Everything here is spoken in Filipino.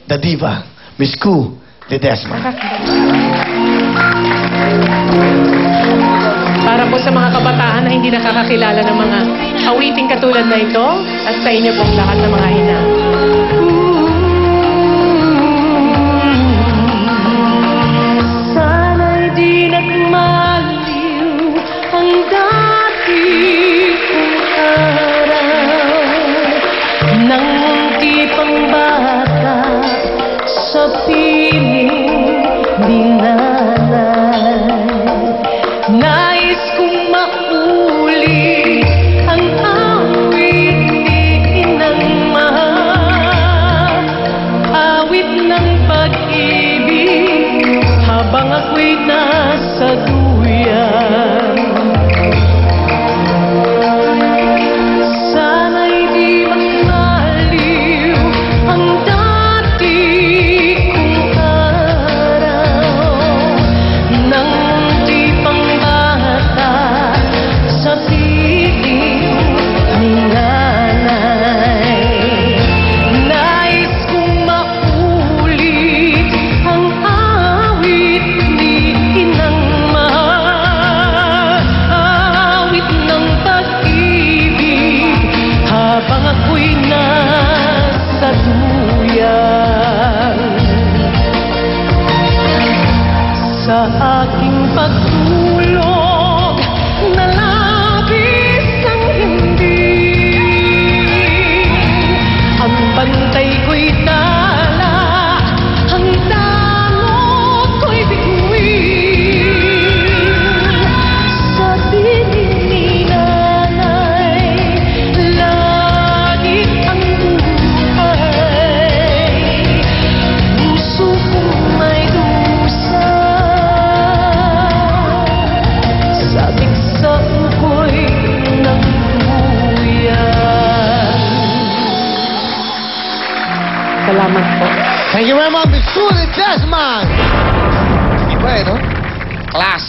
the diva, Miss Ku Ledesma. Para po sa mga kabataan na hindi nakakakilala ng mga awiting katulad na ito at sa inyo pong lahat ng mga ina. Sana'y di nagmaliw ang dati kong araw nang munti pang bata sa piling ni nanay. Nais kong mauli ang awit ni Inang Mahal, awit ng pag-ibig habang ako'y nasa duyan. Sana'y di magmaliw ang dati kong araw nang munti pang bata sa piling ni nanay. Nais kong maulit ang awit ni Inang Mahal, awit ng pag-ibig habang ako'y nasa duyan. Sa aking pagtulog na labis ang hindi, ang bantay ko'y tala, ang tanod ko'y bituin. Sa piling ni nanay, langit ang buhay. Puso kong may dusa, sabik sa uko'y ng duyan. Salamat po. Thank you very much, Miss Ku Ledesma. Iba no? Class.